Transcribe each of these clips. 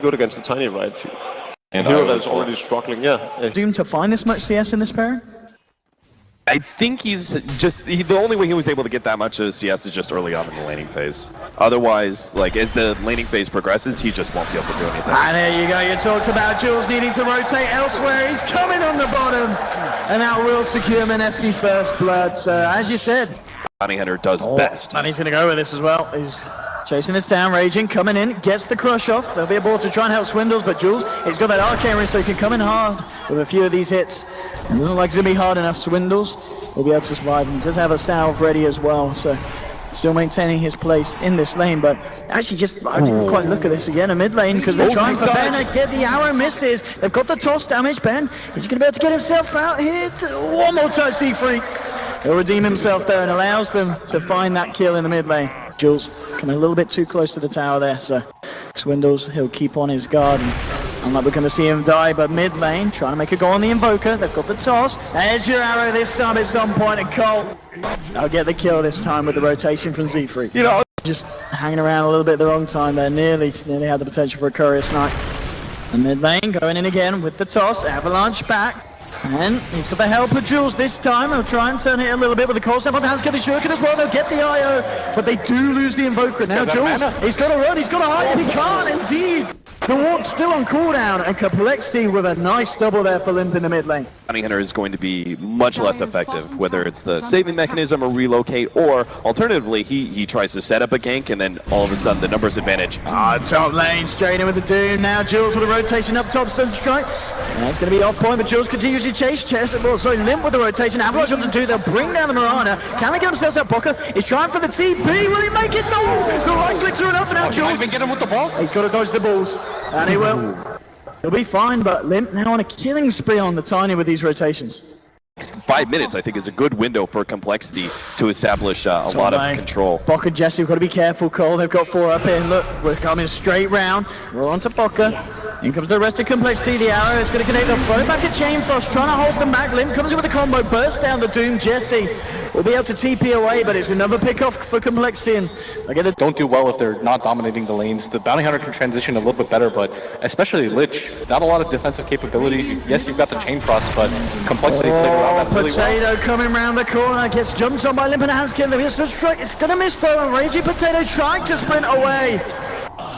good against the Tiny, right? And hero that is already struggling, yeah. Doom to find this much CS in this pairing? I think he's just, the only way he was able to get that much of CS is just early on in the laning phase. Otherwise, like, as the laning phase progresses, he just won't be able to do anything. And there you go, you talked about Jules needing to rotate elsewhere. He's coming on the bottom. And that will secure Mineski first blood. So, as you said, Bounty Hunter does best. And he's going to go with this as well. He's chasing this down, Raging, coming in, gets the crush off. There'll be a ball to try and help Swindles, but Jules, he's got that arcane ring so he can come in hard with a few of these hits. It doesn't look like it's going to be hard enough. Swindles will be able to survive and does have a salve ready as well, so still maintaining his place in this lane, but actually just, I didn't quite look at this again, a mid lane, because they're trying for Ben to get the arrow, misses. They've got the toss damage. Ben, he's going to be able to get himself out here. One more touch, C-Freak. He'll redeem himself there and allows them to find that kill in the mid lane. Jules coming a little bit too close to the tower there, so Swindles, he'll keep on his guard. And like we're going to see him die, but mid lane, trying to make a go on the Invoker. They've got the toss. There's your arrow this time at some point, and Cole, I'll get the kill this time with the rotation from Z3. You know, just hanging around a little bit at the wrong time there. Nearly had the potential for a courier snipe. And mid lane going in again with the toss. Avalanche back. And he's got the help of Jules this time. He'll try and turn it a little bit with the cold snap on the hands, get the shuriken as well. They'll get the IO, but they do lose the Invoker. Now Jules, he's got to run, he's got to hide, he can't indeed. The walk's still on cooldown, and Complexity with a nice double there for Limp in the mid lane. Bounty Hunter is going to be much less effective, whether it's the saving mechanism or relocate, or alternatively, he tries to set up a gank, and then all of a sudden the numbers advantage. Top lane, straight in with the Doom. Now Jules with a rotation up top, Sunstrike. That's going to be off point, but Jules continues to chase Limp with the rotation. Avalanche on the 2, they'll bring down the Mirana. Can they get themselves out? Bocker is trying for the TP. Will he make it? No! The right clicks are enough, and now Jules. Even get him with the balls. He's got to dodge the balls, and he will. He'll be fine, but Limp now on a killing spree on the Tiny with these rotations. 5 minutes, I think, is a good window for Complexity to establish a lot of control. Bocker, Jesse, we've got to be careful, Cole. They've got 4 up in. Look, we're coming straight round. We're on to Bocker. In comes the rest of Complexity. The arrow is going to connect. They'll throw back a Chain Frost, trying to hold them back. Limp comes in with a combo, bursts down the Doom. Jesse will be able to TP away, but it's another pick off for Complexity. And again, don't do well if they're not dominating the lanes. The Bounty Hunter can transition a little bit better, but especially Lich, not a lot of defensive capabilities. Yes, you've got the Chain Frost, but Complexity played around that really well. Potato coming round the corner, gets jumped on by Limp and Hanskin. The Mr. Strike, it's going to miss though, and Raging Potato trying to sprint away,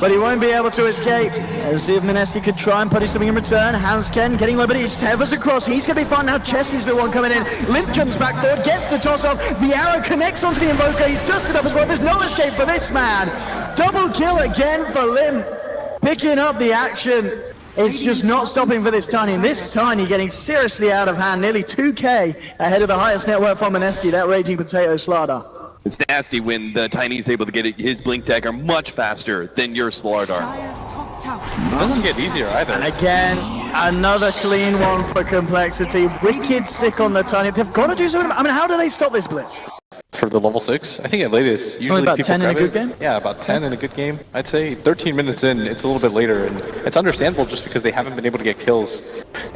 but he won't be able to escape. Let's see if Mineski could try and punish something in return. Hansken getting low, but he's Tevers across. He's going to be fine now. Chessie's the one coming in. Limp jumps back forward, gets the toss off. The arrow connects onto the Invoker. He's dusted up as well. There's no escape for this man. Double kill again for Limp. Picking up the action. It's just not stopping for this Tiny, and this Tiny getting seriously out of hand. Nearly 2k ahead of the highest net worth from Mineski, that Raging Potato Slardar. It's nasty when the Tiny is able to get his Blink Dagger much faster than your Slardar. It doesn't get easier either. And again, another clean one for Complexity. Wicked sick on the Tiny. They've got to do something. I mean, how do they stop this blitz? For the level 6, I think at latest, usually about people 10 in a good it. game? Yeah, about 10 in a good game. I'd say 13 minutes in, it's a little bit later, and it's understandable just because they haven't been able to get kills,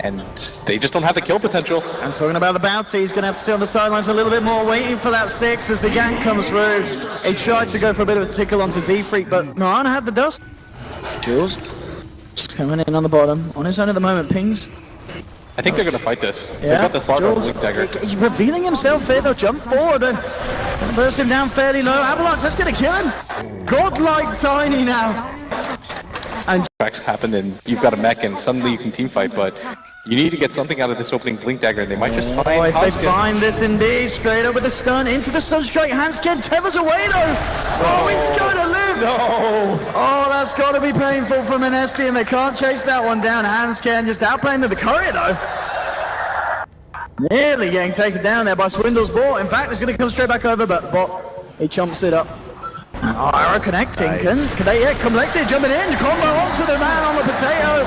and they just don't have the kill potential. And talking about the bounty, he's going to have to stay on the sidelines a little bit more, waiting for that 6 as the gank comes through. He tried to go for a bit of a tickle onto Z-Freak, but Mirana had the dust. Jules just coming in on the bottom, on his own at the moment, pings. I think they're going to fight this. Yeah, they've got the Slardar Blink Dagger. He's revealing himself here, they'll jump forward and burst him down fairly low. Avalanche, that's going to kill him. Godlike Tiny now. And Tracks happen and you've got a mech and suddenly you can team fight, but you need to get something out of this opening Blink Dagger, and they might just find if they find this indeed, straight up with the stun, into the stun strike, Hansken, Tevers away though! Oh, he's going to live! Oh, that's got to be painful for Mineski, and they can't chase that one down. Hansken just outplaying the courier though. Nearly getting taken down there by Swindle's ball. In fact, it's going to come straight back over, but Bot, he chomps it up. Oh, arrow connecting. Nice. Can they? Yeah, Complexity jumping in. Combo onto the man on the potato.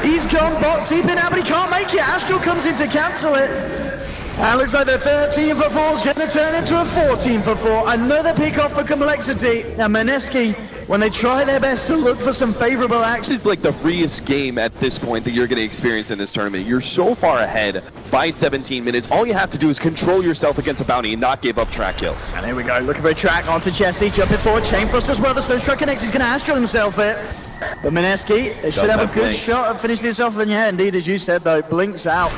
He's gone Bot deep in now, but he can't make it. Astral comes in to cancel it. And looks like the 13 for 4 is going to turn into a 14 for 4. Another pick off for Complexity. Now Mineski, when they try their best to look for some favorable action. This is like the freest game at this point that you're going to experience in this tournament. You're so far ahead by 17 minutes. All you have to do is control yourself against a bounty and not give up track kills. And here we go, looking for a track onto Jesse, jumping forward, Chain Frost as well, the Sunstrike connects, he's going to Astral himself there. But Mineski, they should have a good shot at finishing this off, and yeah, indeed, as you said though, blinks out.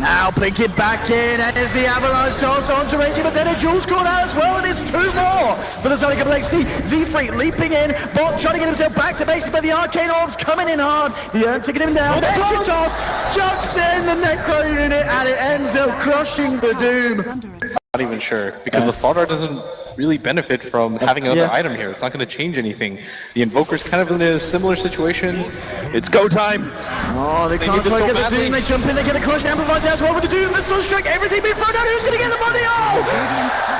Now blink it back in, and there's the avalanche toss onto Reggie, but then a Jules caught out as well, and it's 2 more for the side of Complexity. Z-Freak leaping in, Bot trying to get himself back to basic, but the Arcane Orbs coming in hard. The Urn taking him down, the extra toss, chucks in the Necro unit, and it ends up crushing the Doom. Not even sure, because the Slaughter doesn't really benefit from having another item here. It's not going to change anything. The Invoker's kind of in a similar situation. It's go time! Oh, they can't quite get the Doom, they jump in, they get the crush, Amplifies as well with the Doom, the Sunstrike, everything being thrown out, who's going to get the money? Oh!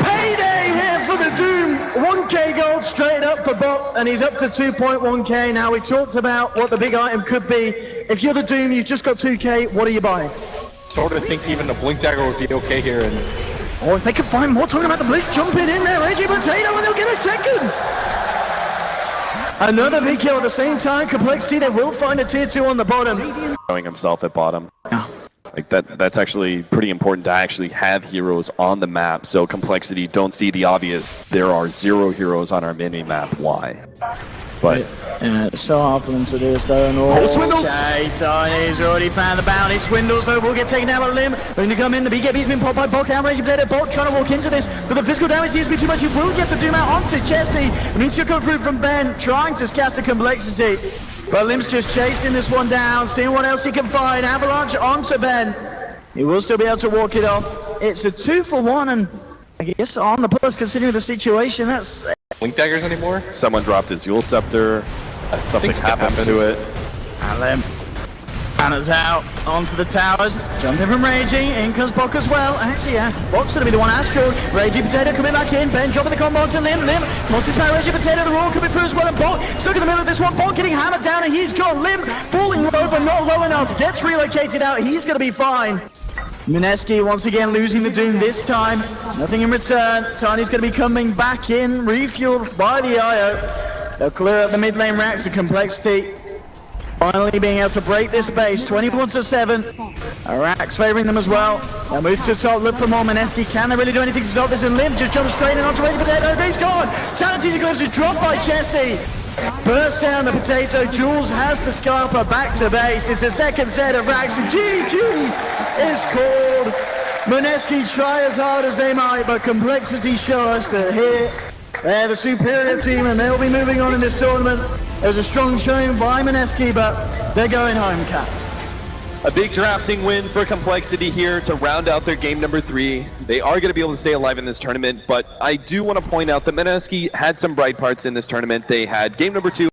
Payday here for the Doom! 1k gold straight up for Bot, and he's up to 2.1k. Now, we talked about what the big item could be. If you're the Doom, you've just got 2k, what are you buying? Sort of think even a Blink Dagger would be okay here, and or if they could find more, talking about the Blitz jumping in there, Reggie Potato, and they'll get a second! Another big kill at the same time, Complexity, they will find a tier 2 on the bottom. Showing himself at bottom. Like that's actually pretty important to actually have heroes on the map, so Complexity don't see the obvious. There are 0 heroes on our mini-map, why? But yeah, it's so hard for them to do this though. And Swindles! Okay, Tiny's already found the bounty. Swindles though will get taken down by Limb. Looking to come in, the BKB's been popped by Bot, down Reggie Potato. Bot trying to walk into this, but the physical damage seems to be too much. He will get the Doom out onto Jesse. Needs to come through from Ben, trying to scatter Complexity. But Limb's just chasing this one down, seeing what else he can find. Avalanche onto Ben. He will still be able to walk it off. It's a 2-for-1, and I guess on the plus, considering the situation, that's... Blink Daggers anymore? someone dropped his Yule Scepter. Something happened to it. And Limb. Banner's out onto the towers. Jumping from Raging. In comes Bok as well. Actually, yeah. Bok's going to be the one Astral. Raging Potato coming back in. Ben dropping the combo onto Limb. Limb tosses by Raging Potato. The roll coming through as well. And Bok stuck in the middle of this one. Bok getting hammered down, and he's gone. Limb falling over, not low enough. Gets relocated out. He's going to be fine. Mineski once again losing the Doom this time. Nothing in return. Tiny's going to be coming back in. Refueled by the IO. They'll clear up the mid lane racks of Complexity. Finally being able to break this base, 21-7. Arax favouring them as well. They'll move to the top, look for more. Mineski, can they really do anything to stop this? And Limb just jumps straight in onto Reggie Potato. He's gone! Sanity goes to drop by Jesse. Burst down the Potato. Jules has to Scarpa back to base. It's a second set of racks. GG is called. Mineski try as hard as they might, but Complexity show us that here they're the superior team, and they'll be moving on in this tournament. It was a strong showing by Mineski, but they're going home, Cap. A big drafting win for Complexity here to round out their game number 3. They are going to be able to stay alive in this tournament, but I do want to point out that Mineski had some bright parts in this tournament. They had game number 2.